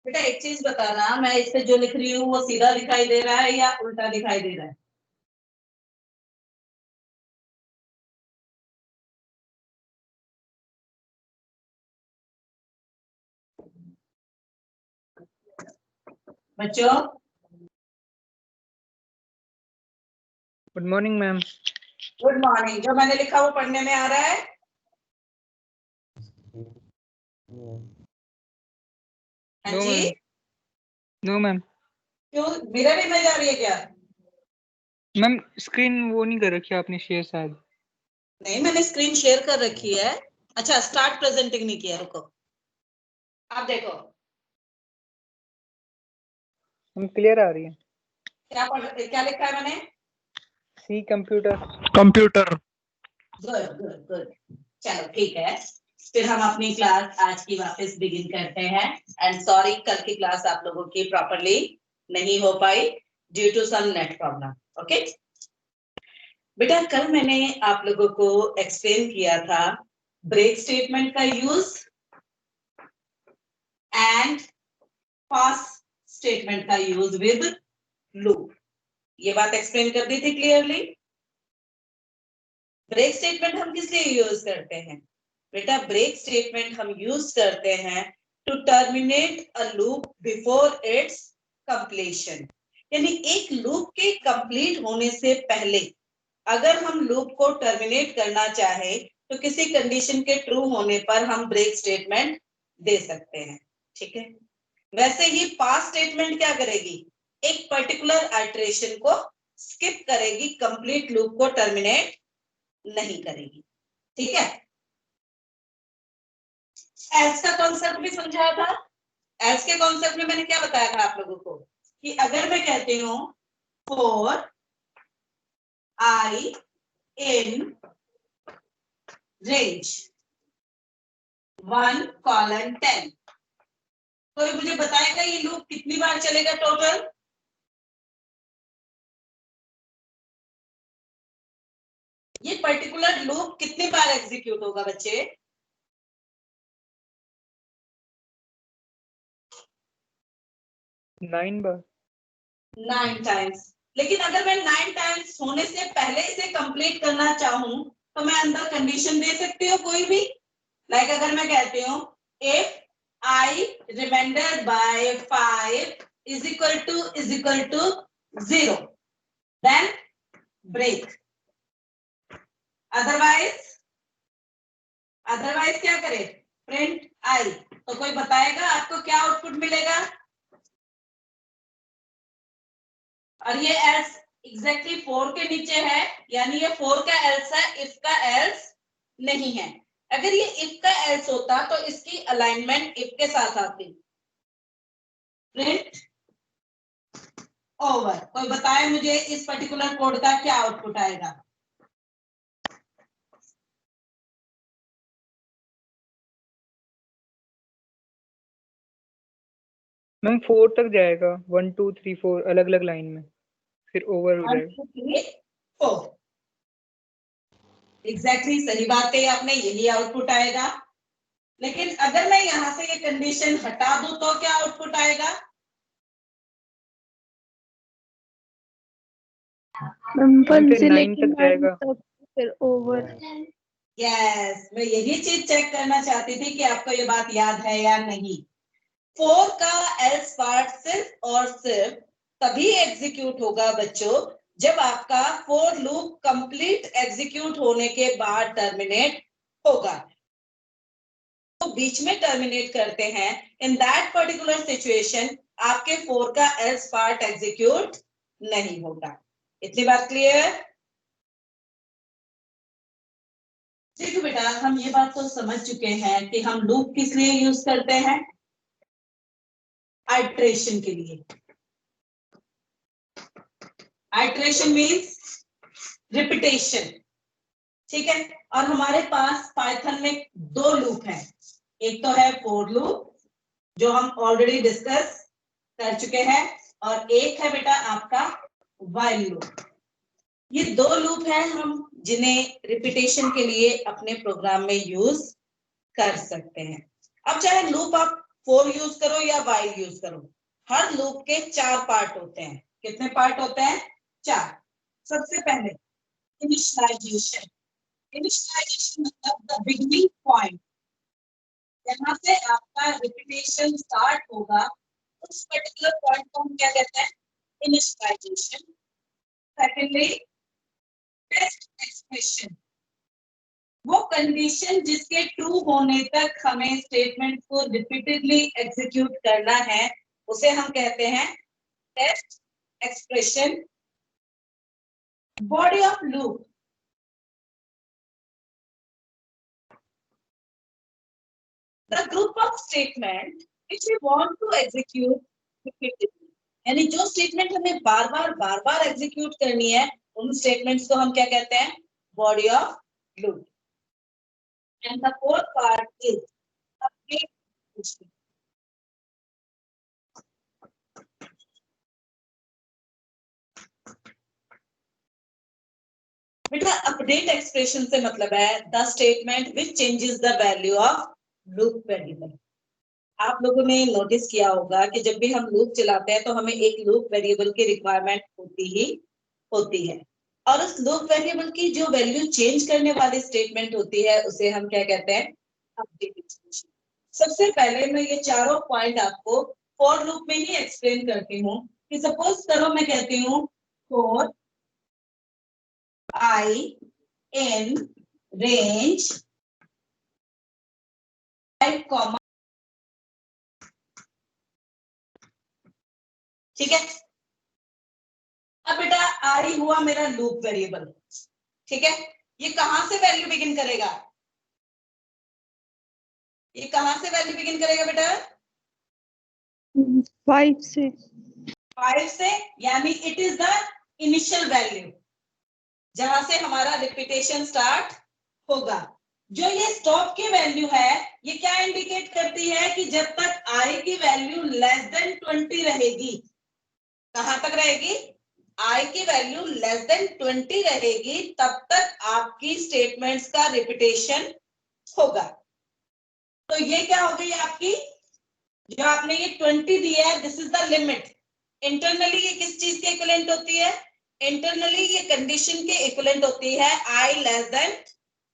बेटा एक चीज बताना, मैं इस पे जो लिख रही हूँ वो सीधा दिखाई दे रहा है या उल्टा दिखाई दे रहा है? बच्चों good morning ma'am. Good morning. जो मैंने लिखा वो पढ़ने में आ रहा है? हाँ नो जी। मैम। No ma'am. क्यों, मिरर इमेज आ रही है क्या? मैम स्क्रीन वो नहीं कर रखी आपने शेयर शायद। नहीं, मैंने स्क्रीन शेयर कर रखी है। अच्छा, स्टार्ट प्रेजेंटिंग नहीं किया, रुको। आप देखो हम क्लियर आ रही है। क्या लिखा है मैंने? C computer. Computer. Good good good. चलो ठीक है, फिर हम अपनी क्लास आज की वापस बिगिन करते हैं। एंड सॉरी, कल की क्लास आप लोगों की प्रॉपरली नहीं हो पाई due to some net problem. Okay बेटा, कल मैंने आप लोगों को एक्सप्लेन किया था ब्रेक स्टेटमेंट का यूज एंड पास स्टेटमेंट का यूज विद लूप। ये बात एक्सप्लेन कर दी थी क्लियरली। ब्रेक स्टेटमेंट हम किस लिए यूज करते हैं बेटा? ब्रेक स्टेटमेंट हम यूज करते हैं to terminate a loop before its completion. यानी एक लूप के कंप्लीट होने से पहले अगर हम लूप को टर्मिनेट करना चाहे तो किसी कंडीशन के ट्रू होने पर हम ब्रेक स्टेटमेंट दे सकते हैं। ठीक है, वैसे ही पास स्टेटमेंट क्या करेगी? एक पर्टिकुलर आइटरेशन को स्किप करेगी, कंप्लीट लूप को टर्मिनेट नहीं करेगी। ठीक है, एल्स का कॉन्सेप्ट भी समझाया था। एल्स के कॉन्सेप्ट में मैंने क्या बताया था आप लोगों को कि अगर मैं कहती हूं फॉर आई इन रेंज 1:10, कोई मुझे बताएगा ये लूप कितनी बार चलेगा टोटल? ये पर्टिकुलर लूप कितनी बार एग्जीक्यूट होगा बच्चे? 9 बार। 9 टाइम्स। लेकिन अगर मैं 9 टाइम्स होने से पहले इसे कंप्लीट करना चाहूं तो मैं अंदर कंडीशन दे सकती हूँ कोई भी। लाइक अगर मैं कहती हूँ if I remainder by 5 is equal to 0 then break. Otherwise क्या करे? Print I. तो कोई बताएगा आपको क्या आउटपुट मिलेगा? और ये एल्स एग्जैक्टली 4 के नीचे है, यानी ये 4 का एल्स है, इफ का एल्स नहीं है। अगर ये इफ का एल्स होता तो इसकी अलाइनमेंट इफ के साथ आती। Print over. कोई बताए मुझे इस पर्टिकुलर कोड का क्या आउटपुट आएगा? मैम 4 तक जाएगा, 1 2 3 4 अलग अलग लाइन में, फिर ओवर हो 1 जाएगा। 2 3 4। एग्जैक्टली सही बात कही आपने, यही आउटपुट आएगा। लेकिन अगर मैं यहां से ये कंडीशन हटा दूं तो क्या आउटपुट आएगा? फिर 9 तक जाएगा। फिर ओवर। यस, मैं यही चीज चेक करना चाहती थी कि आपको ये बात याद है या नहीं। 4 का एल्स पार्ट सिर्फ और सिर्फ तभी एग्जीक्यूट होगा बच्चों जब आपका फोर लूप कंप्लीट एग्जीक्यूट होने के बाद टर्मिनेट होगा। तो बीच में टर्मिनेट करते हैं, इन दैट पर्टिकुलर सिचुएशन आपके 4 का एल्स पार्ट एग्जीक्यूट नहीं होगा। इतनी बात क्लियर? ठीक है बेटा, हम ये बात तो समझ चुके हैं कि हम लूप किस लिए यूज करते हैं? आइट्रेशन के लिए। Iteration means repetition. ठीक है, और हमारे पास पाइथन में 2 लूप हैं। एक तो है फॉर लूप जो हम ऑलरेडी डिस्कस कर चुके हैं, और एक है बेटा आपका व्हाइल लूप। ये 2 लूप हैं हम जिन्हें रिपीटेशन के लिए अपने प्रोग्राम में यूज कर सकते हैं। अब चाहे लूप आप फोर यूज करो या वाइल यूज करो, हर लूप के 4 पार्ट होते हैं। कितने पार्ट होते हैं? 4। सबसे पहले इनिशियलाइजेशन। इनिशियलाइजेशन मतलब द बिगिनिंग पॉइंट, जहां से आपका रिपीटेशन स्टार्ट होगा, उस पर्टिकुलर पॉइंट को हम क्या कहते हैं? इनिशियलाइजेशन। सेकेंडली टेस्ट एक्सप्रेशन, वो कंडीशन जिसके ट्रू होने तक हमें स्टेटमेंट को रिपीटेडली एग्जीक्यूट करना है, उसे हम कहते हैं test expression. Body of loop, the group of statement which we want to execute repeatedly, यानी जो स्टेटमेंट हमें बार बार एग्जीक्यूट करनी है, उन स्टेटमेंट्स को हम क्या कहते हैं? Body of loop. And the fourth part is update. बेटा अपडेट एक्सप्रेशन से मतलब है the statement which changes the value of loop variable. आप लोगों ने नोटिस किया होगा कि जब भी हम लूप चलाते हैं तो हमें एक लूप वेरिएबल की रिक्वायरमेंट होती है, और उस लूप वेरिएबल की जो वैल्यू चेंज करने वाली स्टेटमेंट होती है, उसे हम क्या कहते हैं? Update expression. सबसे पहले मैं ये चारों पॉइंट आपको फॉर लूप में ही एक्सप्लेन करती हूँ कि सपोज करो मैं कहती हूँ फॉर I in range 5, ठीक है। अब बेटा आई हुआ मेरा लूप वेरिएबल, ठीक है। ये कहां से वैल्यू बिगिन करेगा? ये कहां से वैल्यू बिगिन करेगा बेटा? 5 से। 5 से, यानी it is the initial value जहां से हमारा रिपीटेशन स्टार्ट होगा। जो ये स्टॉप की वैल्यू है, ये क्या इंडिकेट करती है कि जब तक आई की वैल्यू लेस देन 20 रहेगी, कहां तक रहेगी? आई की वैल्यू लेस देन 20 रहेगी, तब तक आपकी स्टेटमेंट्स का रिपीटेशन होगा। तो ये क्या हो गई आपकी, जो आपने ये 20 दिया है, this is the limit. Internally ये किस चीज के इक्विवेलेंट होती है? इंटरनली ये कंडीशन के इक्विवेलेंट होती है आई लेस देन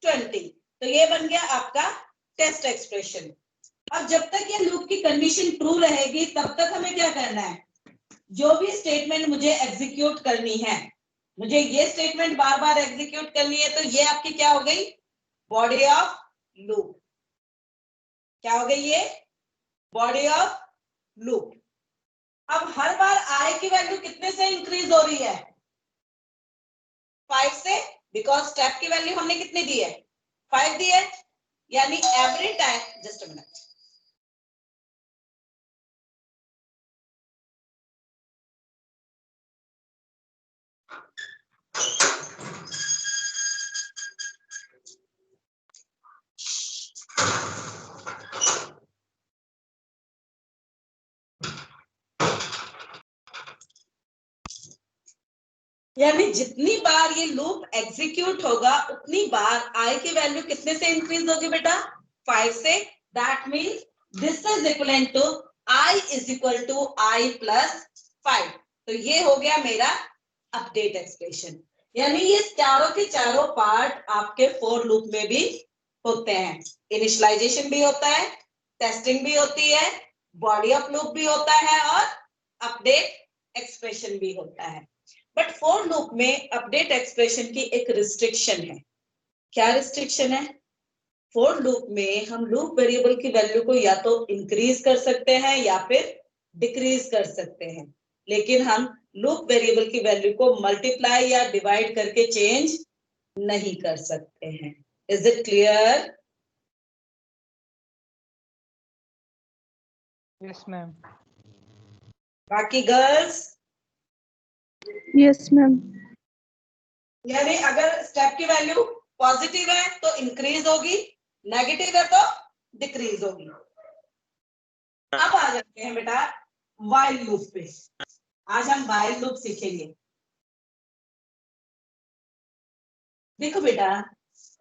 20। तो ये बन गया आपका टेस्ट एक्सप्रेशन। अब जब तक ये लूप की कंडीशन ट्रू रहेगी, तब तक हमें क्या करना है? जो भी स्टेटमेंट मुझे एग्जीक्यूट करनी है, मुझे ये स्टेटमेंट बार बार एग्जीक्यूट करनी है, तो ये आपकी क्या हो गई? Body of loop. क्या हो गई ये? Body of loop. अब हर बार आई की वैल्यू कितने से इंक्रीज हो रही है? 5 से, बिकॉज स्टेप की वैल्यू हमने कितनी दी है? 5 दी है, यानी every time, just a minute, यानी जितनी बार ये लूप एग्जीक्यूट होगा, उतनी बार आई की वैल्यू कितने से इंक्रीज होगी बेटा? 5 से। That means this is equal to I is equal to I plus 5। तो ये हो गया मेरा अपडेट एक्सप्रेशन। यानी ये चारों के चारों पार्ट आपके फॉर लूप में भी होते हैं। इनिशियलाइजेशन भी होता है, टेस्टिंग भी होती है, बॉडी ऑफ लूप भी होता है, और अपडेट एक्सप्रेशन भी होता है। बट फॉर लूप में अपडेट एक्सप्रेशन की एक रिस्ट्रिक्शन है। क्या रिस्ट्रिक्शन है? फॉर लूप में हम लूप वेरिएबल की वैल्यू को या तो इंक्रीज कर सकते हैं या फिर डिक्रीज कर सकते हैं, लेकिन हम लूप वेरिएबल की वैल्यू को मल्टीप्लाई या डिवाइड करके चेंज नहीं कर सकते हैं। Is it clear? Yes ma'am. बाकी गर्ल्स? Yes ma'am. यानी अगर स्टेप की वैल्यू पॉजिटिव है तो इंक्रीज होगी, नेगेटिव है तो डिक्रीज होगी। अब आ जाते हैं बेटा व्हाइल लूप पे। आज हम व्हाइल लूप सीखेंगे। देखो बेटा,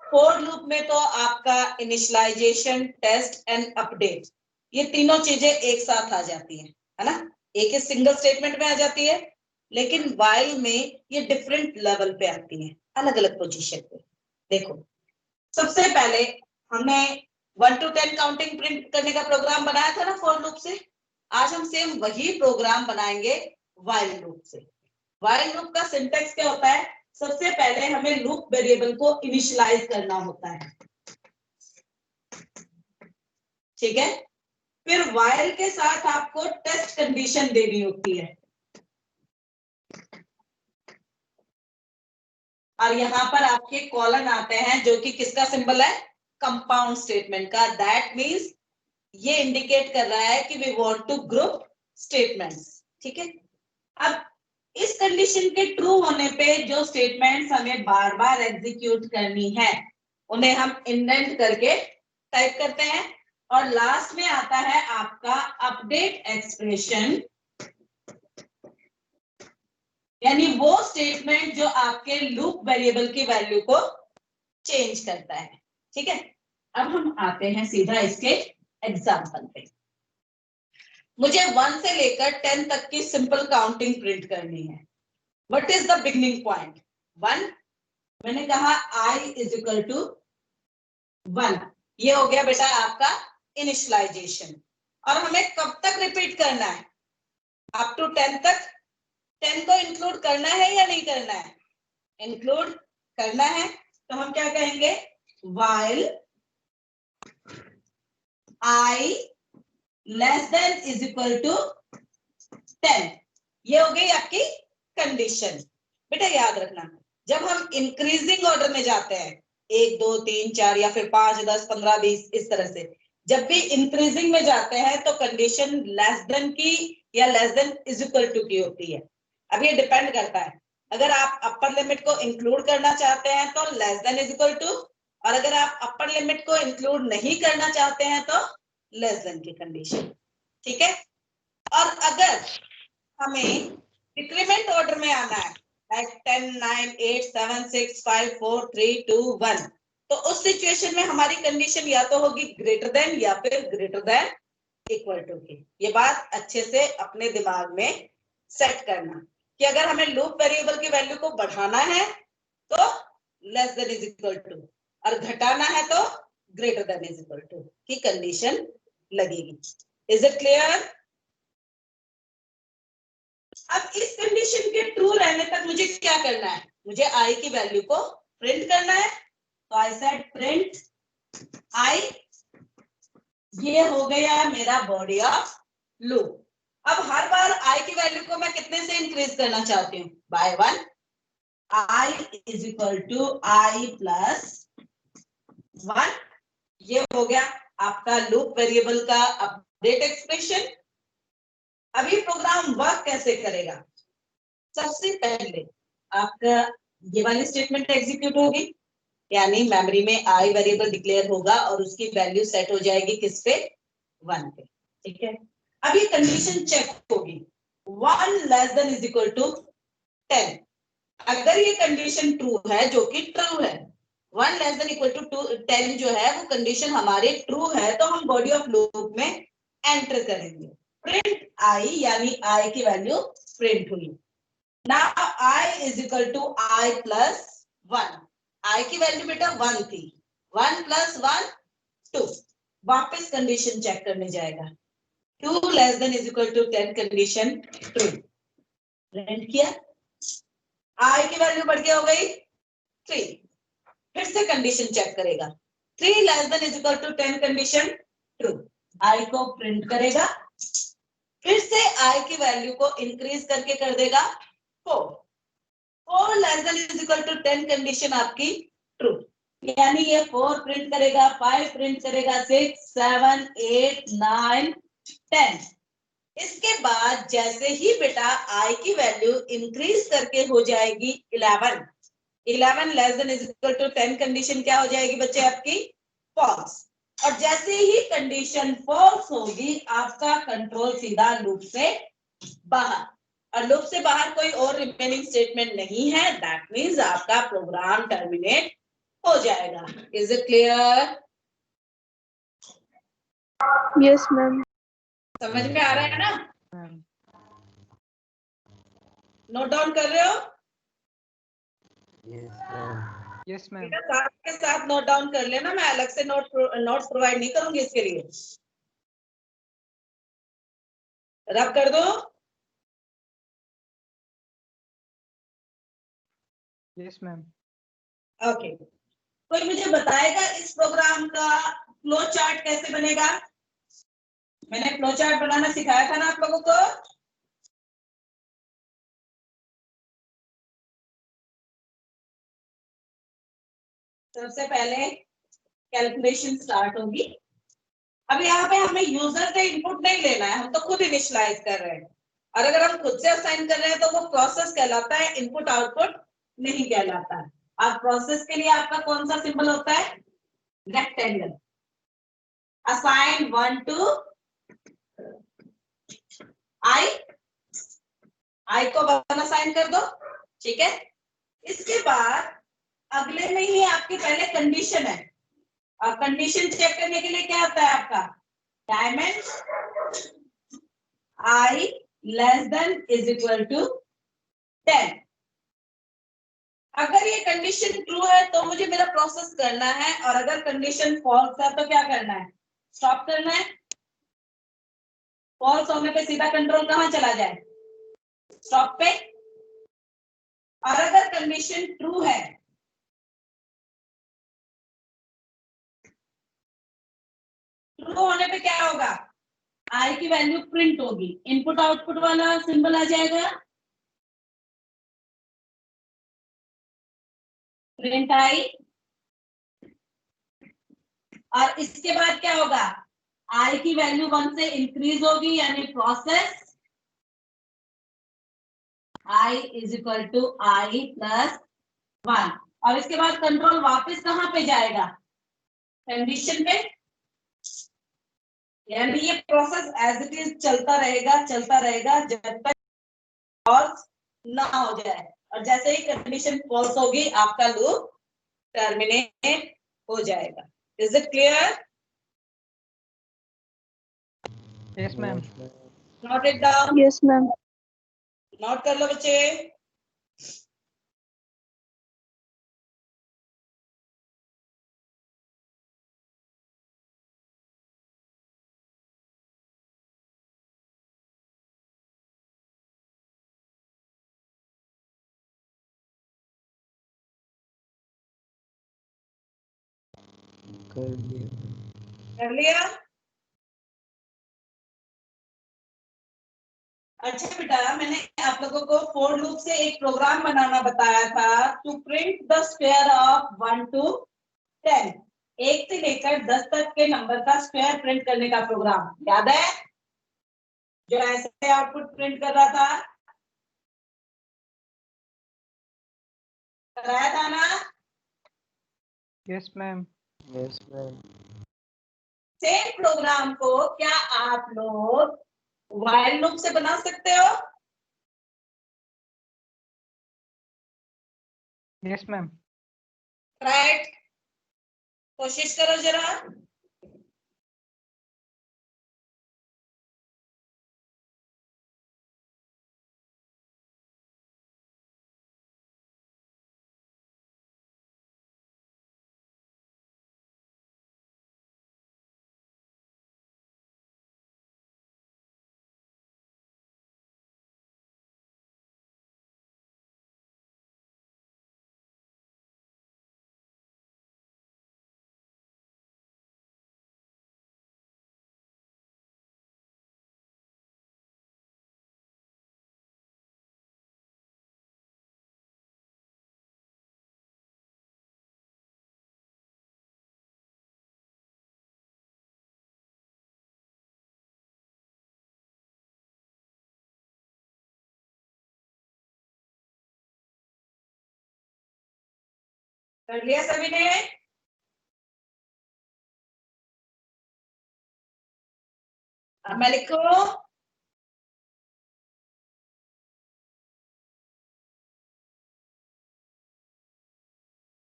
फॉर लूप में तो आपका इनिशियलाइजेशन, टेस्ट एंड अपडेट, ये तीनों चीजें एक साथ आ जाती हैं, है ना, एक ही सिंगल स्टेटमेंट में आ जाती है, लेकिन व्हाइल में ये डिफरेंट लेवल पे आती है, अलग अलग पोजीशन पे। देखो सबसे पहले हमने 1 to 10 काउंटिंग प्रिंट करने का प्रोग्राम बनाया था ना फॉर लूप से। आज हम सेम वही प्रोग्राम बनाएंगे व्हाइल लूप से। व्हाइल लूप का सिंटेक्स क्या होता है, सबसे पहले हमें लूप वेरिएबल को इनिशियलाइज करना होता है, ठीक है। फिर व्हाइल के साथ आपको टेस्ट कंडीशन देनी होती है, और यहां पर आपके कॉलन आते हैं जो कि किसका सिंबल है, कंपाउंड स्टेटमेंट का। दैट मींस ये इंडिकेट कर रहा है कि we want to group statements, ठीक है। अब इस कंडीशन के ट्रू होने पे जो स्टेटमेंट्स हमें बार बार एग्जीक्यूट करनी है उन्हें हम इंडेंट करके टाइप करते हैं, और लास्ट में आता है आपका अपडेट एक्सप्रेशन, यानी वो स्टेटमेंट जो आपके लूप वेरिएबल की वैल्यू को चेंज करता है, ठीक है। अब हम आते हैं सीधा इसके एग्जांपल पे। मुझे 1 से लेकर 10 तक की सिंपल काउंटिंग प्रिंट करनी है। What is the beginning point, 1। मैंने कहा i इज इक्वल टू 1, ये हो गया बेटा आपका इनिशियलाइजेशन। और हमें कब तक रिपीट करना है, अप टू 10 तक। 10 को इंक्लूड करना है या नहीं करना है, इंक्लूड करना है, तो हम क्या कहेंगे, while i less than is equal to 10, ये हो गई आपकी कंडीशन। बेटा याद रखना, जब हम इंक्रीजिंग ऑर्डर में जाते हैं 1 2 3 4 या फिर 5 10 15 20 इस तरह से, जब भी इंक्रीजिंग में जाते हैं तो कंडीशन लेस देन की या less than is equal to की होती है। अब ये डिपेंड करता है, अगर आप अपर लिमिट को इंक्लूड करना चाहते हैं तो less than is equal to, और अगर आप अपर लिमिट को इंक्लूड नहीं करना चाहते हैं तो लेस देन की कंडीशन, ठीक है। और अगर हमें डिक्रीमेंट ऑर्डर में आना है, लाइक 10 9 8 7 6 5 4 3 2 1, तो उस सिचुएशन में हमारी कंडीशन या तो होगी ग्रेटर देन या फिर ग्रेटर देन इक्वल टू की। ये बात अच्छे से अपने दिमाग में सेट करना कि अगर हमें लूप वेरिएबल की वैल्यू को बढ़ाना है तो less than is equal to, और घटाना है तो greater than is equal to की कंडीशन लगेगी। Is it clear? अब इस कंडीशन के ट्रू रहने तक मुझे क्या करना है, मुझे i की वैल्यू को प्रिंट करना है, तो आई सेड प्रिंट i, ये हो गया मेरा बॉडी ऑफ लूप। अब हर बार i की वैल्यू को मैं कितने से इंक्रीज करना चाहती हूँ, by 1। i is equal to i plus 1, ये हो गया आपका लूप वेरिएबल का अपडेट एक्सप्रेशन। अभी प्रोग्राम वर्क कैसे करेगा, सबसे पहले आपका ये वाली स्टेटमेंट एग्जीक्यूट होगी, यानी मेमोरी में i वेरिएबल डिक्लेयर होगा और उसकी वैल्यू सेट हो जाएगी किस पे, 1 पे, ठीक है। अब ये कंडीशन चेक होगी, 1 less than is equal to 10। अगर ये कंडीशन ट्रू है, जो कि ट्रू है, 1 लेस देन इक्वल टू 10 जो है वो कंडीशन हमारे ट्रू है, तो हम बॉडी ऑफ लूप में एंटर करेंगे प्रिंट i, यानी i की वैल्यू प्रिंट हुई। Now i is equal to i plus 1, i की वैल्यू बेटा 1 थी, 1 प्लस 1 2, वापस कंडीशन चेक करने जाएगा, 2 less than is equal to 10, condition true, print किया, i की वैल्यू बढ़ के हो गई 3, फिर से कंडीशन चेक करेगा, 3 less than is equal to 10, condition true, i को प्रिंट करेगा, फिर से i की वैल्यू को इंक्रीज करके कर देगा 4, 4 less than is equal to 10, condition आपकी ट्रू, यानी ये 4 प्रिंट करेगा, 5 प्रिंट करेगा, 6 7 8 9 10। इसके बाद जैसे ही बेटा i की वैल्यू इंक्रीज करके हो जाएगी 11, 11 less than is equal to 10, condition क्या हो जाएगी बच्चे आपकी, फॉल्स। और जैसे ही कंडीशन फॉल्स होगी आपका कंट्रोल सीधा लूप से बाहर, और लूप से बाहर कोई और रिमेनिंग स्टेटमेंट नहीं है, दैट मींस आपका प्रोग्राम टर्मिनेट हो जाएगा। Is it clear? Yes ma'am. समझ में आ रहा है ना? मैम नोट डाउन कर रहे हो? यस मैम बेटा साथ के साथ नोट डाउन कर लेना, मैं अलग से नोट्स प्रोवाइड नहीं करूंगी इसके लिए। रब कर दो। यस मैम ओके, कोई मुझे बताएगा इस प्रोग्राम का फ्लो चार्ट कैसे बनेगा? मैंने फ्लो चार्ट बनाना सिखाया था ना आप लोगों को। सबसे पहले कैलकुलेशन स्टार्ट होगी। अब यहाँ पे हमें यूजर से इनपुट नहीं लेना है, हम तो खुद इनिशियलाइज कर रहे हैं। और अगर हम खुद से असाइन कर रहे हैं तो वो प्रोसेस कहलाता है, इनपुट आउटपुट नहीं कहलाता है। अब प्रोसेस के लिए आपका कौन सा सिंबल होता है? रेक्टेंगल। असाइन 1 to आई, आई को 1 असाइन कर दो, ठीक है। इसके बाद अगले में ही आपकी पहले कंडीशन है, और कंडीशन चेक करने के लिए क्या आता है आपका? Dimension I less than is equal to 10। अगर ये कंडीशन ट्रू है तो मुझे मेरा प्रोसेस करना है, और अगर कंडीशन फॉल्स है तो क्या करना है? स्टॉप करना है। फॉल्स होने पे सीधा कंट्रोल कहां चला जाए? स्टॉप पे। और अगर कंडीशन ट्रू है, ट्रू होने पे क्या होगा? आई की वैल्यू प्रिंट होगी, इनपुट आउटपुट वाला सिंबल आ जाएगा, प्रिंट आई। और इसके बाद क्या होगा? आई की वैल्यू 1 से इंक्रीज होगी, यानी process I is equal to I plus 1। और इसके बाद कंट्रोल वापस कहां पे जाएगा? कंडीशन पे। यानी ये प्रोसेस एज इट इज चलता रहेगा जब तक फॉल्स ना हो जाए, और जैसे ही कंडीशन फॉल्स होगी आपका लूप टर्मिनेट हो जाएगा। Is it clear? Yes ma'am note it down. Yes ma'am. Note कर लो बच्चे। कर लिया? अच्छा बेटा, मैंने आप लोगों को फॉर लूप से एक प्रोग्राम बनाना बताया था, to print the square of 1 to 10। 1 से लेकर 10 तक के नंबर का स्क्वायर प्रिंट करने का प्रोग्राम याद है? जो ऐसे आउटपुट प्रिंट कर रहा था, कराया था ना? यस मैम सेम प्रोग्राम को क्या आप लोग व्हाइल लूप से बना सकते हो? यस मैम राइट, कोशिश करो जरा। कर लिया सभी ने? अब मैं लिखूं?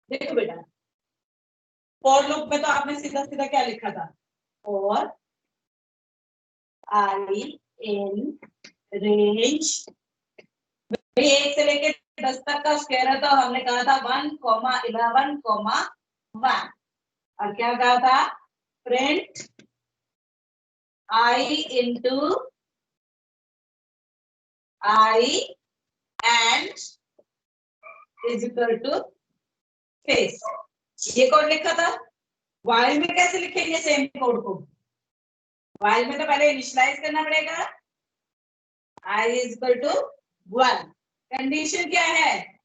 देखो बेटा, फॉर लूप में तो आपने सीधा सीधा क्या लिखा था? फॉर आई इन रेंज, 1 से लेके 10 तक का स्क्वायर है, तो हमने कहा था 1,11,1 और क्या कहा था, print i into i end is equal to face. ये कोड लिखा था। वाइल में कैसे लिखेंगे सेम कोड को, वाइल में तो पहले इनिशियलाइज करना पड़ेगा, I is equal to 1। Condition क्या है,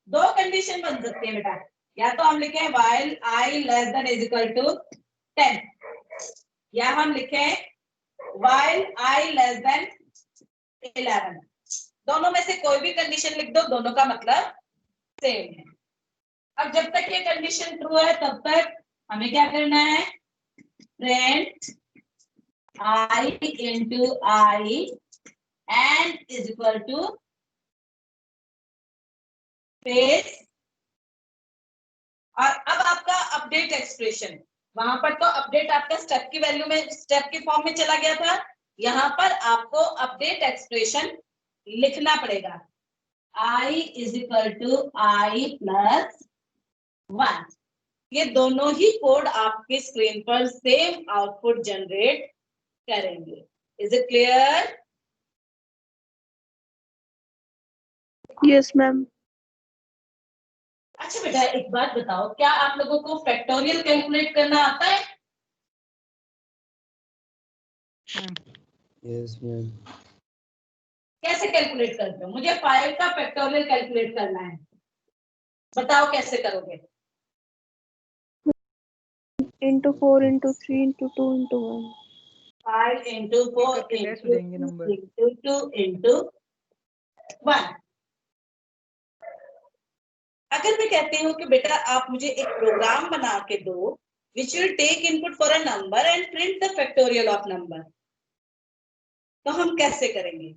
2 कंडीशन बन सकती है बेटा, या तो हम लिखें while i less than is equal to 10, या हम लिखें वाइल आई लेस देन 11। दोनों में से कोई भी कंडीशन लिख दो, दोनों का मतलब सेम है। अब जब तक ये कंडीशन ट्रू है तब तक हमें क्या करना है, print i into i end is equal to face. और अब आपका अपडेट एक्सप्रेशन, वहां पर तो अपडेट आपका स्टेप की वैल्यू में, स्टेप के फॉर्म में चला गया था, यहां पर आपको अपडेट एक्सप्रेशन लिखना पड़ेगा, I is equal to I plus 1। ये दोनों ही कोड आपके स्क्रीन पर सेम आउटपुट जनरेट करेंगे। Is it clear? Yes ma'am. अच्छा बेटा एक बात बताओ, क्या आप लोगों को फैक्टोरियल कैलकुलेट करना आता है? Yes ma'am. कैसे कैलकुलेट करते हो? मुझे 5 का फैक्टोरियल कैलकुलेट करना है, बताओ कैसे करोगे? Into 4 into 3 into 2 into 1। 5 into 4 करके लेस हो इंटू जाएंगे नंबर। 2 इंटू 1। अगर मैं कहती हूँ कि बेटा आप मुझे एक प्रोग्राम बना के दो which will take input for a number and print the factorial of number, तो हम कैसे करेंगे?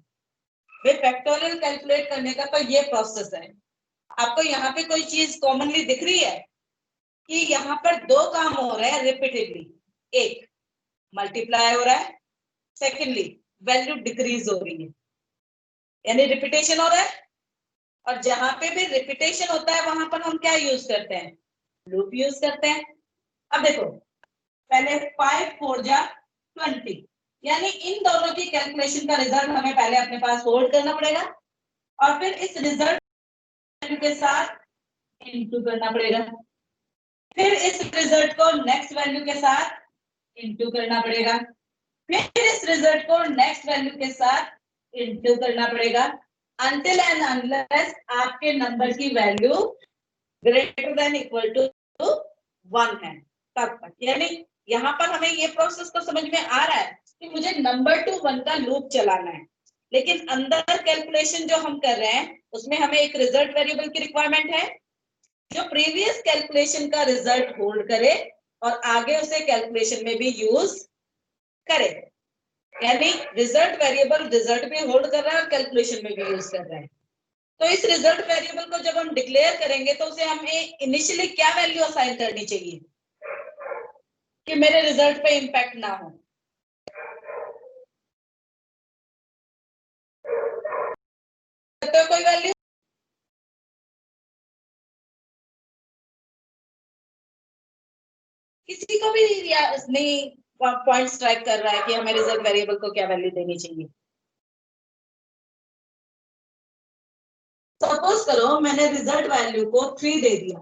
वे फैक्टोरियल कैलकुलेट करने का तो ये प्रोसेस है। आपको यहाँ पे कोई चीज कॉमनली दिख रही है कि यहाँ पर 2 काम हो रहे हैं रिपीटेडली, एक मल्टीप्लाई हो रहा है, सेकेंडली वैल्यू डिक्रीज हो रही है, यानी रिपीटेशन हो रहा है। और जहां पे भी रिपीटेशन होता है वहां पर हम क्या यूज करते हैं, लूप यूज करते हैं। अब देखो पहले 5 4 जा 20, यानी इन दोनों की कैलकुलेशन का रिजल्ट हमें पहले अपने पास होल्ड करना पड़ेगा और फिर इस रिजल्ट के साथ इनटू करना पड़ेगा, फिर इस रिजल्ट को नेक्स्ट वैल्यू के साथ इनटू करना पड़ेगा, फिर इस रिजल्ट को नेक्स्ट वैल्यू के साथ इनटू करना पड़ेगा, until and unless आपके नंबर की value greater than equal to 1 है तब तक। यानी यहाँ पर हमें ये प्रोसेस तो समझ में आ रहा है कि मुझे नंबर टू 1 का लूप चलाना है, लेकिन अंदर कैलकुलेशन जो हम कर रहे हैं उसमें हमें एक रिजल्ट वेरिएबल की रिक्वायरमेंट है जो प्रीवियस कैलकुलेशन का रिजल्ट होल्ड करे और आगे उसे कैलकुलेशन में भी यूज करे। यानी रिजल्ट वेरिएबल रिजल्ट भी होल्ड कर रहा है और कैलकुलेशन में भी यूज कर रहा है। तो इस रिजल्ट वेरिएबल को जब हम डिक्लेयर करेंगे तो उसे हमें इनिशियली क्या वैल्यू असाइन करनी चाहिए कि मेरे रिजल्ट पे इंपैक्ट ना हो? तो कोई वैल्यू किसी को भी नहीं पॉइंट स्ट्राइक कर रहा है कि हमें रिजल्ट वेरिएबल को क्या वैल्यू देनी चाहिए? सपोज करो मैंने रिजल्ट वैल्यू को 3 दे दिया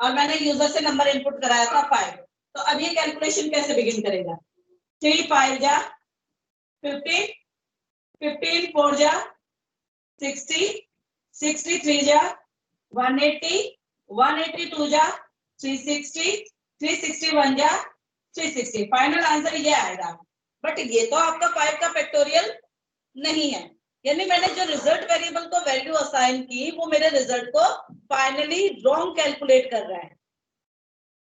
और मैंने यूजर से नंबर इनपुट कराया था 5, तो अब ये कैलकुलेशन कैसे बिगिन करेगा? 3 5 जा 50, 15 4 जा 60, 63 जा 180, 182 जा 360, 361 जा 360। फाइनल आंसर ये आएगा। बट ये तो आपका 5 का फैक्टोरियल नहीं है, यानी मैंने जो रिजल्ट वेरिएबल को वैल्यू असाइन की वो मेरे रिजल्ट को फाइनली रॉन्ग कैलकुलेट कर रहा है।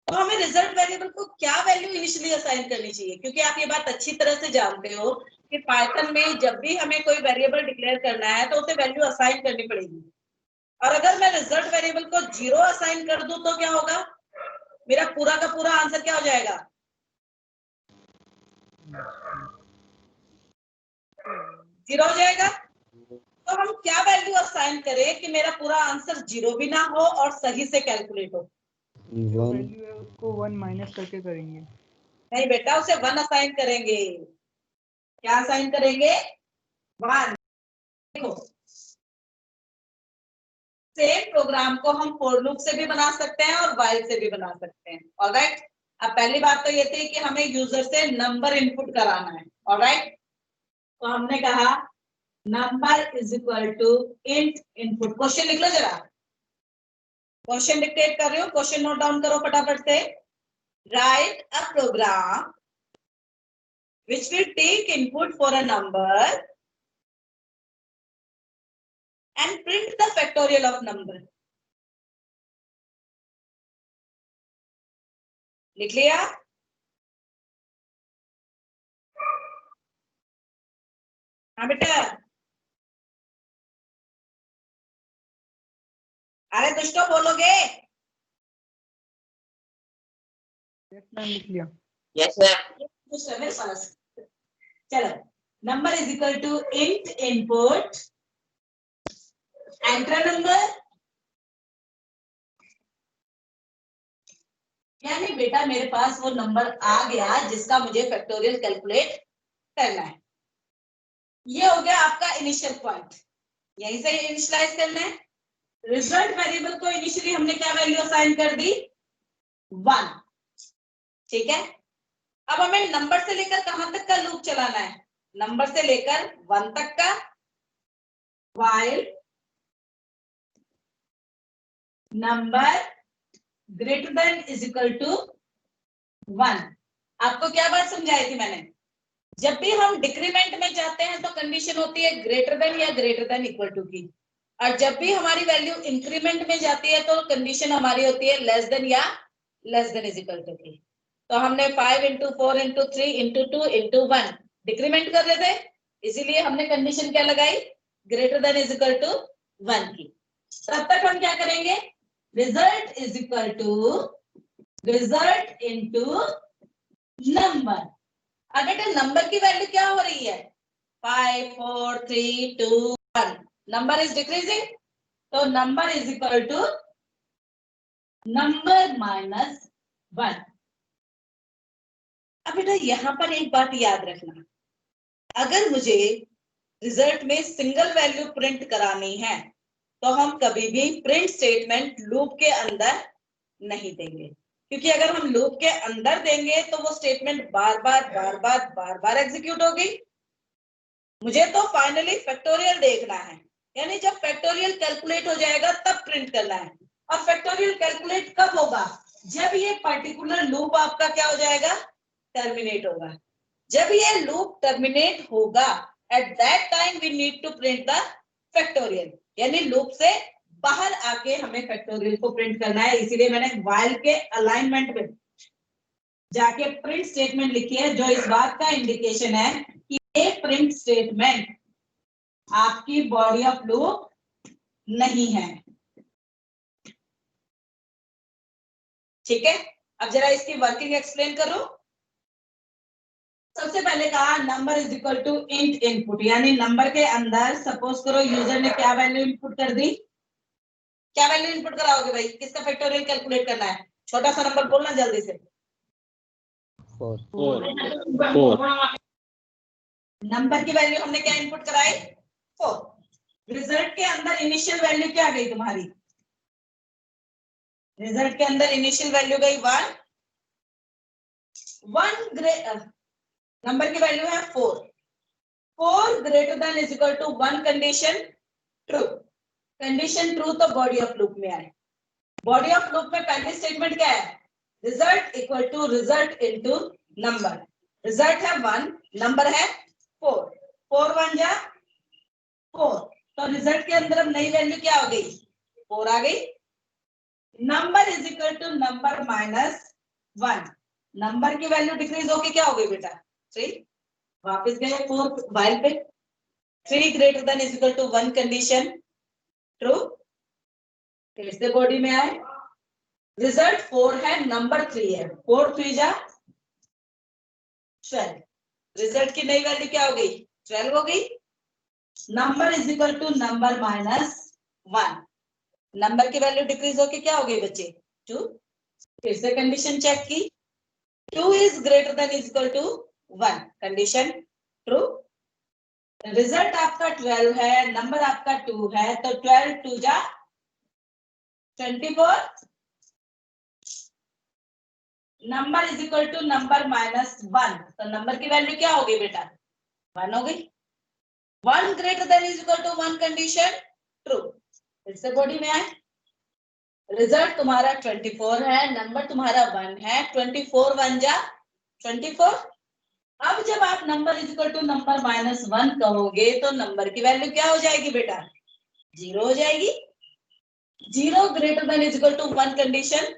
तो हमें रिजल्ट वेरिएबल को क्या वैल्यू इनिशियली असाइन करनी चाहिए? क्योंकि आप ये बात अच्छी तरह से जानते हो कि पाइथन में जब भी हमें कोई वेरिएबल डिक्लेयर करना है तो उसे वैल्यू असाइन करनी पड़ेगी। और अगर मैं रिजल्ट वेरिएबल को 0 असाइन कर दूं तो क्या होगा? मेरा पूरा का पूरा आंसर क्या हो जाएगा? जीरो हो जाएगा। तो हम क्या वैल्यू असाइन करें कि मेरा पूरा आंसर जीरो भी ना हो और सही से कैलकुलेट हो? वैल्यू है उसको 1 माइनस करके करेंगे। नहीं बेटा, उसे 1 असाइन करेंगे। क्या असाइन करेंगे? 1। देखो, सेम प्रोग्राम को हम फॉर लूप से भी बना सकते हैं और व्हाइल से भी बना सकते हैं। ऑलराइट। अब पहली बात तो ये थी कि हमें यूजर से नंबर इनपुट कराना है। ऑलराइट। तो हमने कहा number is equal to int input. Question लिख लो जरा। क्वेश्चन डिक्टेट कर रही हूँ, क्वेश्चन नोट डाउन करो फटाफट से। Write a program which will take input for a number and print the factorial of number. लिख लिया? हाँ बेटा। अरे दुष्टो बोलोगे? यस मैम, लिख लिया। Yes ma'am. दुष्टो मेरे पास। चलो, number is equal to int input enter number. यानी बेटा मेरे पास वो नंबर आ गया जिसका मुझे फैक्टोरियल कैलकुलेट करना है। ये हो गया आपका इनिशियल पॉइंट। यहीं से इनिशियलाइज करना है। रिजल्ट वेरिएबल को इनिशियली हमने क्या वैल्यू असाइन कर दी? 1। ठीक है। अब हमें नंबर से लेकर कहां तक का लूप चलाना है? नंबर से लेकर 1 तक का। While number greater than is equal to 1। आपको क्या बात समझाई थी मैंने? जब भी हम डिक्रीमेंट में जाते हैं तो कंडीशन होती है ग्रेटर देन या ग्रेटर देन इक्वल टू की, और जब भी हमारी वैल्यू इंक्रीमेंट में जाती है तो कंडीशन हमारी होती है लेस देन या less than is equal to की। तो हमने 5 into 4 into 3 into 2 into 1 decrement कर रहे थे, इसीलिए हमने कंडीशन क्या लगाई? Greater than is equal to 1 की। तब तक हम क्या करेंगे? Result is equal to result into number. अब बेटा नंबर की वैल्यू क्या हो रही है? 5 4 3 2 1। नंबर इज डिक्रीजिंग, तो number is equal to number minus 1। अब बेटा यहां पर एक बात याद रखना, अगर मुझे रिजल्ट में सिंगल वैल्यू प्रिंट करानी है तो हम कभी भी प्रिंट स्टेटमेंट लूप के अंदर नहीं देंगे, क्योंकि अगर हम लूप के अंदर देंगे तो वो स्टेटमेंट बार बार एग्जीक्यूट होगी। मुझे तो फाइनली फैक्टोरियल देखना है, यानी जब फैक्टोरियल कैलकुलेट हो जाएगा तब प्रिंट करना है। और फैक्टोरियल कैलकुलेट कब होगा? जब ये पर्टिकुलर लूप आपका क्या हो जाएगा? टर्मिनेट होगा। जब ये लूप टर्मिनेट होगा, at that time we need to print the factorial, यानी लूप से बाहर आके हमें फैक्टोरियल को प्रिंट करना है। इसीलिए मैंने व्हाइल के अलाइनमेंट में जाके प्रिंट स्टेटमेंट लिखी है, जो इस बात का इंडिकेशन है कि ये प्रिंट स्टेटमेंट आपकी बॉडी ऑफ लूप नहीं है। ठीक है। अब जरा इसकी वर्किंग एक्सप्लेन करो। सबसे पहले कहा number is equal to int input, यानी नंबर के अंदर सपोज करो यूजर ने क्या वैल्यू इनपुट कर दी? क्या वैल्यू इनपुट कराओगे भाई? किसका फैक्टोरियल कैलकुलेट करना है? छोटा सा नंबर बोलना जल्दी से। 4। नंबर की वैल्यू हमने क्या इनपुट कराई? 4। रिजल्ट के अंदर इनिशियल वैल्यू क्या गई तुम्हारी? रिजल्ट के अंदर इनिशियल वैल्यू गई 1। नंबर की वैल्यू है 4। 4 greater than is equal to 1 condition true. Condition true तो बॉडी ऑफ लूप में आए। बॉडी ऑफ लूप में पहली स्टेटमेंट क्या है? Result equal to result into number. Result है 1, नंबर है 4। 4 1 जा 4, तो रिजल्ट के अंदर अब नई वैल्यू क्या हो गई? 4 आ गई। Number is equal to number minus 1। Number की वैल्यू डिक्रीज होगी, क्या हो गई बेटा? 3। वापस गए 4 व्हाइल पे। 3 greater than is equal to 1 condition true, फिर से बॉडी में आए। रिजल्ट 4 है, नंबर 3 है। 4 3 जा 12। रिजल्ट की नई वैल्यू क्या हो गई? 12 हो गई। Number is equal to number minus 1। Number की वैल्यू डिक्रीज होके क्या हो गई बच्चे? 2। फिर से कंडीशन चेक की, 2 is greater than is equal to 1, condition true. Result आपका 12 है, नंबर आपका 2 है, तो 12 2 जा 24। Number is equal to number minus 1, तो नंबर की वैल्यू क्या हो गई बेटा? 1 हो गई। 1 greater than is equal to 1, condition true. फिर से बॉडी में आए, रिजल्ट तुम्हारा 24 है, नंबर तुम्हारा 1 है, 24 1 जा 24। अब जब आप number is equal to number minus 1 कहोगे तो नंबर की वैल्यू क्या हो जाएगी बेटा? 0 हो जाएगी। 0 greater than is equal to 1, condition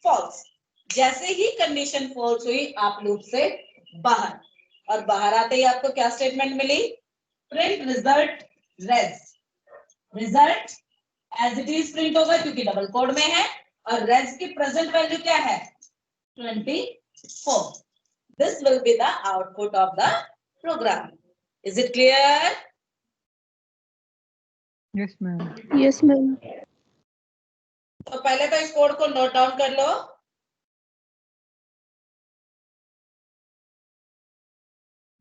false. जैसे ही कंडीशन फॉल्स हुई आप लूप से बाहर, और बाहर आते ही आपको क्या स्टेटमेंट मिली? प्रिंट रिजल्ट रेज। Result as it is print होगा क्योंकि डबल कोड में है, और रेज की प्रेजेंट वैल्यू क्या है? 24। This will be the output of the program. Is it clear? Yes ma'am. Yes, ma'am. तो पहले तो इस कोड को नोट डाउन कर लो,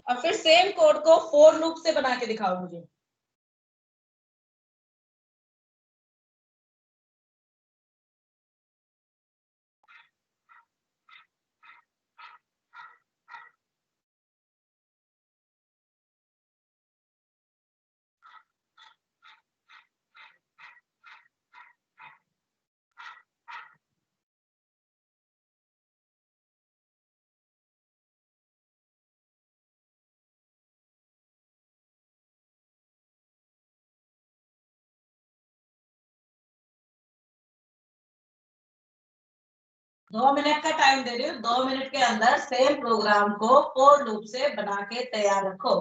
और फिर सेम कोड को फोर लूप से बना के दिखाओ मुझे। दो मिनट का टाइम दे रही हूँ, 2 मिनट के अंदर सेम प्रोग्राम को फोर लूप से बना के तैयार रखो।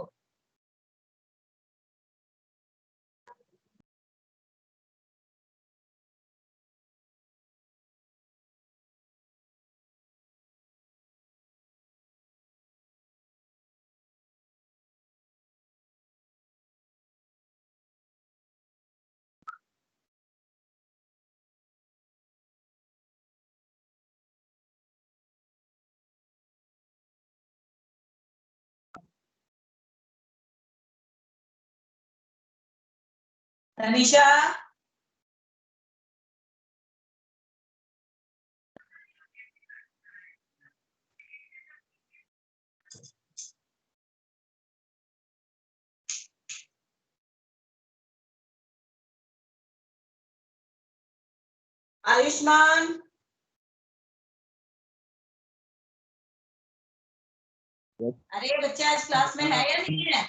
तनिषा, आयुष्मान, अरे बच्चा आज क्लास में है या नहीं है?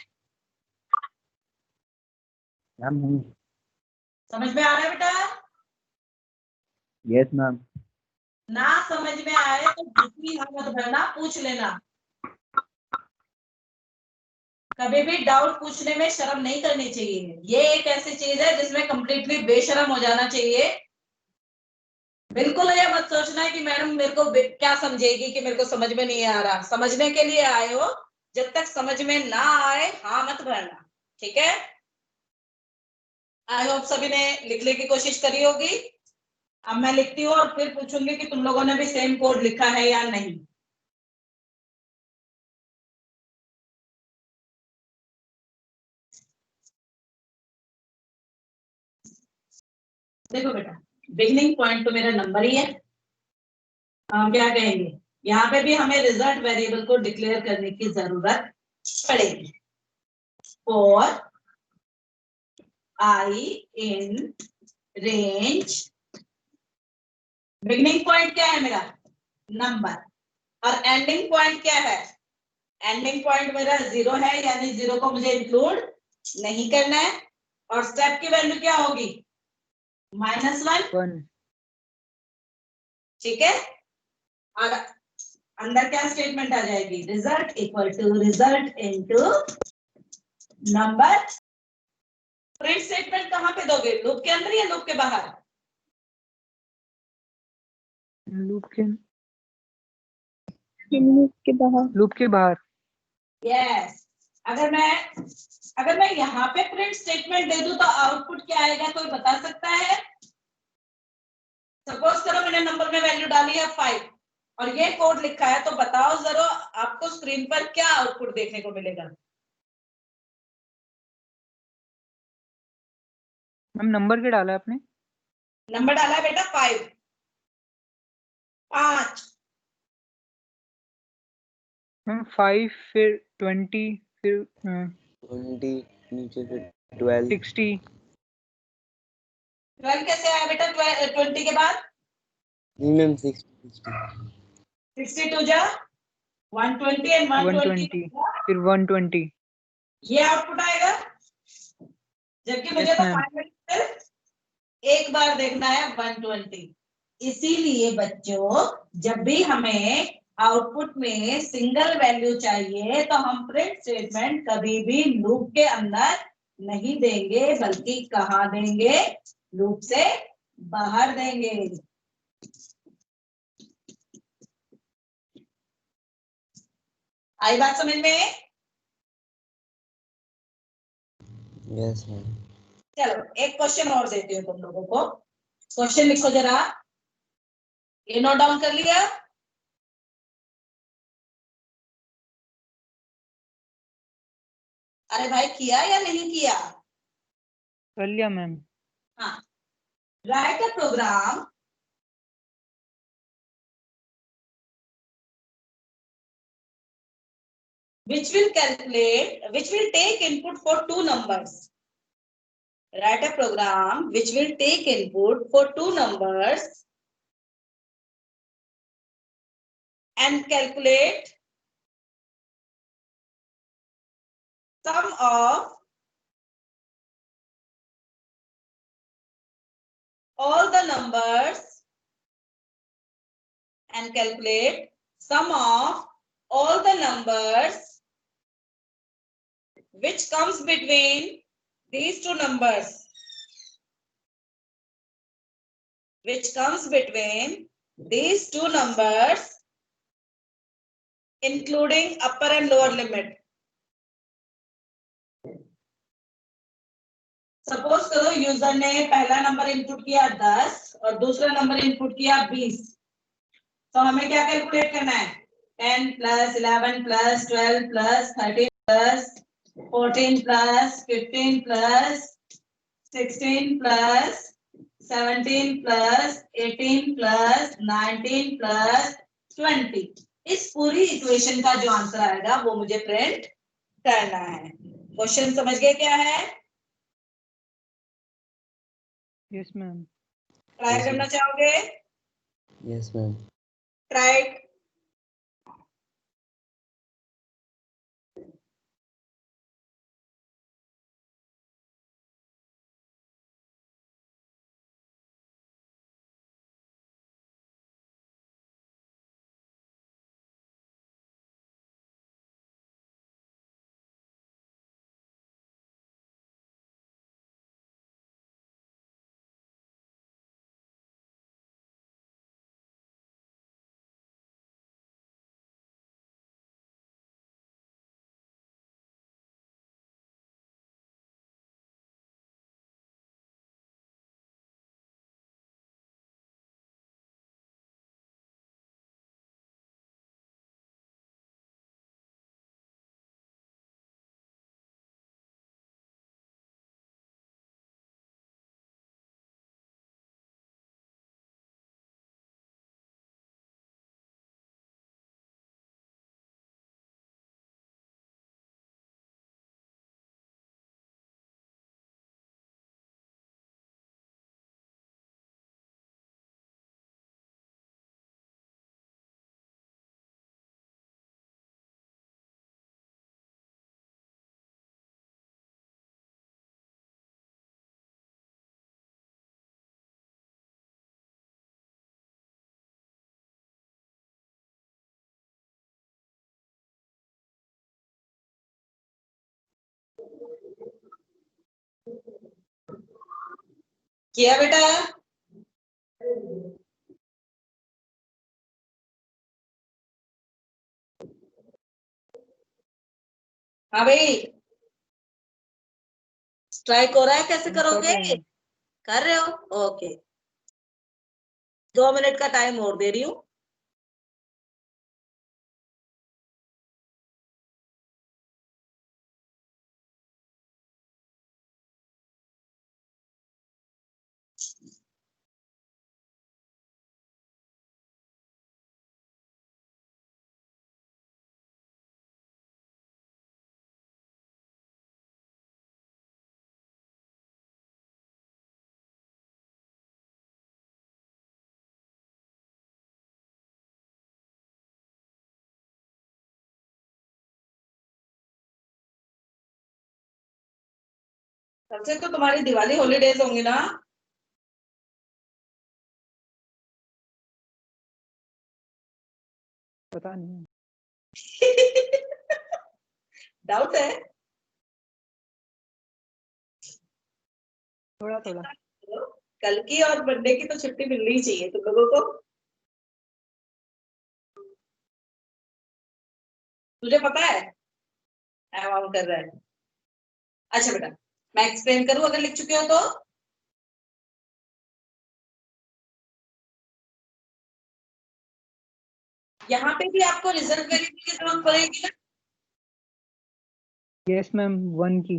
समझ में आ रहा है बेटा? Yes ma'am. ना समझ में आए तो दूसरी मत भरना, पूछ लेना। कभी भी डाउट पूछने में शर्म नहीं करनी चाहिए। ये एक ऐसी चीज है जिसमें कंप्लीटली बेशर्म हो जाना चाहिए। बिल्कुल ये मत सोचना है कि मैडम मेरे को क्या समझेगी कि मेरे को समझ में नहीं आ रहा। समझने के लिए आए हो, जब तक समझ में ना आए हाँ मत भरना, ठीक है? आई होप सभी ने लिखने की कोशिश करी होगी। अब मैं लिखती हूँ और फिर पूछूंगी कि तुम लोगों ने भी सेम कोड लिखा है या नहीं। देखो बेटा, बिगिनिंग पॉइंट तो मेरा नंबर ही है। हम क्या कहेंगे, यहाँ पे भी हमें रिजल्ट वेरिएबल को डिक्लेयर करने की जरूरत पड़ेगी। For I in range, beginning point क्या है मेरा? नंबर। और एंडिंग पॉइंट क्या है? एंडिंग पॉइंट मेरा 0 है, यानी 0 को मुझे इंक्लूड नहीं करना है। और स्टेप की वैल्यू क्या होगी? -1, ठीक है? और अंदर क्या स्टेटमेंट आ जाएगी? Result equal to result into number. Print statement कहां पे दोगे? लूप के अंदर या लूप के बाहर? लूप के लूप के बाहर। लूप के बाहर। यस, अगर मैं यहाँ पे प्रिंट स्टेटमेंट दे दूं तो आउटपुट क्या आएगा, कोई बता सकता है? सपोज करो मैंने नंबर में वैल्यू डाली है 5 और ये कोड लिखा है, तो बताओ जरा आपको स्क्रीन पर क्या आउटपुट देखने को मिलेगा? मैम नंबर क्या डाला है आपने? नंबर डाला है बेटा 5। मैम 5 फिर 20 फिर 20 नीचे से 12 60 12 कैसे आया बेटा 20 के बाद? नहीं मैम 60 62 जा 120 एंड 120 फिर 120 ये आउटपुट आएगा। जबकि मुझे Yes, तो ma'am. फाइनल सिर्फ एक बार देखना है 120। इसीलिए बच्चों जब भी हमें आउटपुट में सिंगल वैल्यू चाहिए तो हम प्रिंट स्टेटमेंट कभी भी लूप के अंदर नहीं देंगे, बल्कि कहाँ देंगे? लूप से बाहर देंगे। आई बात समझ में? Yes ma'am. चलो एक क्वेश्चन और देती हूँ तुम लोगों को। क्वेश्चन लिखो जरा, ये नोट डाउन कर लिया? अरे भाई किया या नहीं किया? कर लिया मैम। हाँ, write a program which will take input for two numbers. Write a program which will take input for two numbers and calculate sum of all the numbers and calculate sum of all the numbers which comes between these two numbers, which comes between these two numbers including upper and lower limit. Suppose करो user ने पहला number input किया 10 और दूसरा number input किया 20, तो हमें क्या कैलकुलेट करना है? 10 plus 11 plus 12 plus 13 plus 14 plus 15 plus 16 plus 17 plus 18 plus 19 plus 20। इस पूरी इक्वेशन का जो आंसर आएगा वो मुझे प्रिंट करना है। क्वेश्चन समझ गए क्या है? Yes ma'am. ट्राई करना चाहोगे? Yes ma'am. ट्राई। किया बेटा? हाँ भाई, स्ट्राइक हो रहा है, कैसे हम कर करोगे? रहे हैं। कर रहे हो? ओके, 2 मिनट का टाइम और दे रही हूँ। सबसे तो तुम्हारी दिवाली हॉलीडेज होंगी ना? पता नहीं। डाउट है? थोड़ा थोड़ा। कल की और मंडे की तो छुट्टी मिलनी ही चाहिए तुम लोगों को। तुझे पता है अमाउंट कर रहा है? अच्छा बेटा, मैं एक्सप्लेन करूं अगर लिख चुके हो तो? यहाँ पे भी आपको रिजल्ट वेरिएबल की जरूरत पड़ेगी ना? यस मैम, 1 की।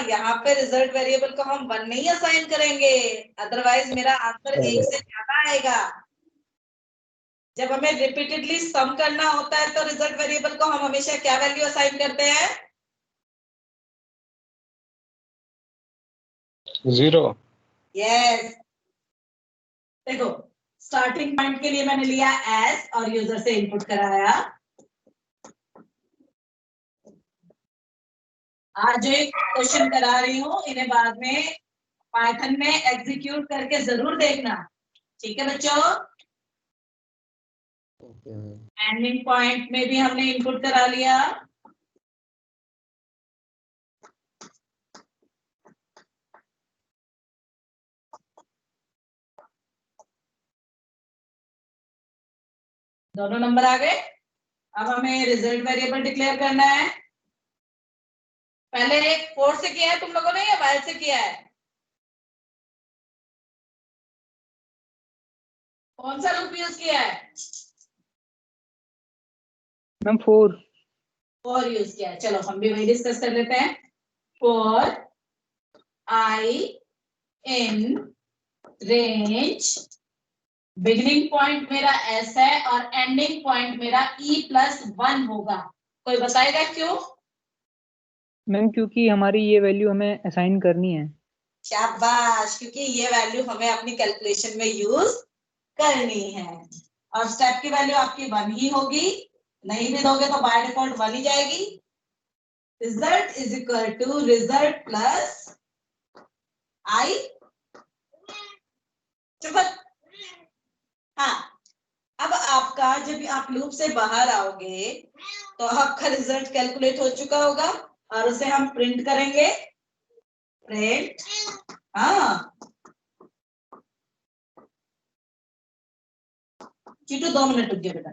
यहाँ पे रिजल्ट वेरिएबल को हम 1 नहीं असाइन करेंगे, अदरवाइज मेरा आंसर 1 से ज्यादा आएगा। जब हमें रिपीटेडली सम करना होता है तो रिजल्ट वेरिएबल को हम हमेशा क्या वैल्यू असाइन करते हैं? 0। यस। देखो, स्टार्टिंग पॉइंट के लिए मैंने लिया एस और यूजर से इनपुट कराया। आज जो क्वेश्चन करा रही हूँ इन्हें बाद में पाइथन में एग्जीक्यूट करके जरूर देखना, ठीक है बच्चों? Okay ma'am. एंडिंग पॉइंट में भी हमने इनपुट करा लिया। दोनों नंबर आ गए। अब हमें रिजल्ट वेरिएबल डिक्लेयर करना है। पहले 4 से किया है तुम लोगों ने या वाइल से किया है? कौन सा लूप यूज किया है? मैम 4। 4 यूज किया है। चलो हम भी वही डिस्कस कर लेते हैं। 4 I in range, beginning point मेरा S है और एंडिंग पॉइंट मेरा E+1 होगा। कोई बताएगा क्यों? मैम क्योंकि हमारी ये वैल्यू हमें असाइन करनी है। शाबाश, क्योंकि ये वैल्यू हमें अपनी कैलकुलेशन में यूज करनी है और स्टेप की वैल्यू आपकी 1 ही होगी। नहीं भी दोगे तो बाय डिफॉल्ट 1 ही जाएगी। Result is equal to result plus I. चुप। हाँ, अब आपका जब आप लूप से बाहर आओगे तो आपका रिजल्ट कैलकुलेट हो चुका होगा और उसे हम प्रिंट करेंगे। प्रिंट, हाँ चीटू 2 मिनट रुक गए बेटा,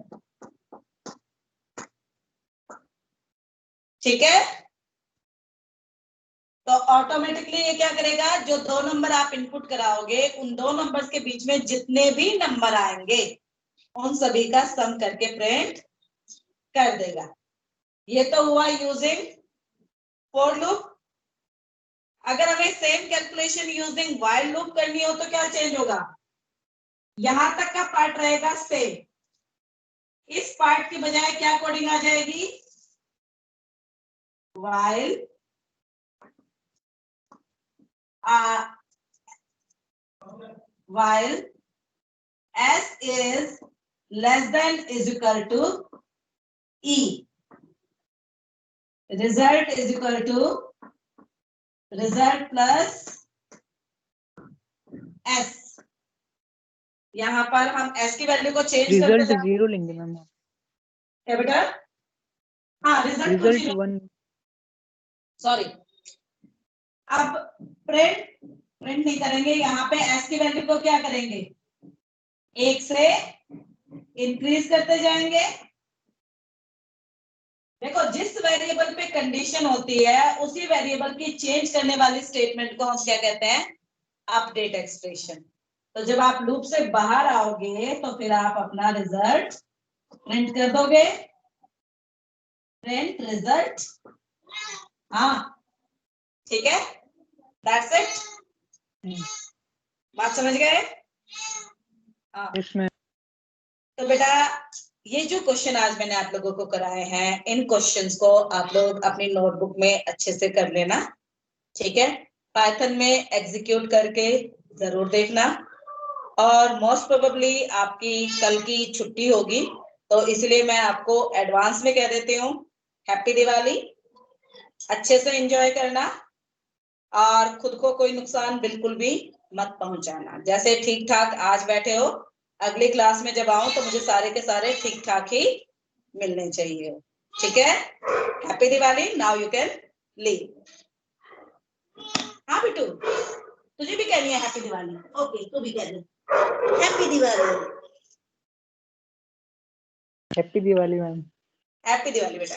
ठीक है? तो ऑटोमेटिकली ये क्या करेगा, जो 2 नंबर आप इनपुट कराओगे उन 2 नंबर्स के बीच में जितने भी नंबर आएंगे उन सभी का सम करके प्रिंट कर देगा। ये तो हुआ यूजिंग फॉर लूप। अगर हमें same calculation using while loop करनी हो तो क्या चेंज होगा? यहां तक का पार्ट रहेगा सेम, इस पार्ट की बजाय क्या कोडिंग आ जाएगी? While while s is less than is equal to e, result is equal to result plus s। यहां पर हम s की वैल्यू को चेंज करते रिजल्ट जाएंगे। 0 लेंगे मैम। क्या बेटा? हाँ, रिजल्ट को रिजल्ट 0, 1। सॉरी। अब प्रिंट नहीं करेंगे, यहाँ पे s की वैल्यू को क्या करेंगे? 1 से इंक्रीज करते जाएंगे। देखो जिस वेरिएबल पे कंडीशन होती है उसी वेरिएबल की चेंज करने वाली स्टेटमेंट को हम क्या कहते हैं, अपडेट एक्सप्रेशन। तो जब आप लूप से बाहर आओगे तो फिर आप अपना रिजल्ट प्रिंट कर दोगे, प्रिंट रिजल्ट। हाँ ठीक है, दैट्स इट। बात समझ गए? हाँ यस मैम। तो बेटा ये जो क्वेश्चन आज मैंने आप लोगों को कराए हैं, इन क्वेश्चंस को आप लोग अपनी नोटबुक में अच्छे से कर लेना, ठीक है। पाइथन में एग्जीक्यूट करके जरूर देखना। और मोस्ट प्रोबेबली आपकी कल की छुट्टी होगी, तो इसलिए मैं आपको एडवांस में कह देती हूँ, हैप्पी दिवाली। अच्छे से एंजॉय करना और खुद को कोई नुकसान बिल्कुल भी मत पहुंचाना। जैसे ठीक ठाक आज बैठे हो, अगली क्लास में जब आऊं तो मुझे सारे के सारे ठीक ठाक ही मिलने चाहिए, ठीक है। Happy Diwali. Now you can leave. हाँ बिट्टू, तुझे भी कहनी है हैप्पी दिवाली? ओके, तू भी कह दे happy Diwali. Happy Diwali ma'am. Happy Diwali बेटा।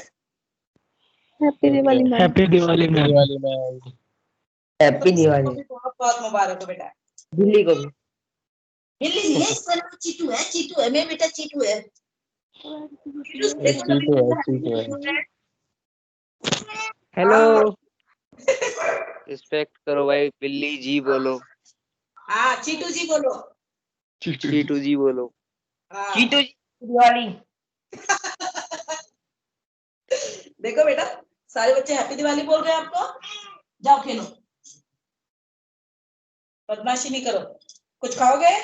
Happy Diwali ma'am. Happy Diwali ma'am. Happy Diwali. बहुत बहुत मुबारक हो बेटा। दिल्ली को भी। बिल्ली नहीं है, इसका नाम चीटू है। चीटू है मेरा बेटा, चीटू है। हेलो। रिस्पेक्ट करो भाई, बिल्ली जी बोलो। हाँ चीटू जी बोलो। चीटू जी बोलो। हाँ। चीटू जी दिवाली। देखो बेटा, सारे बच्चे हैप्पी दिवाली बोल रहे हैं आपको। जाओ खेलो, बदमाशी नहीं करो। कुछ खाओगे?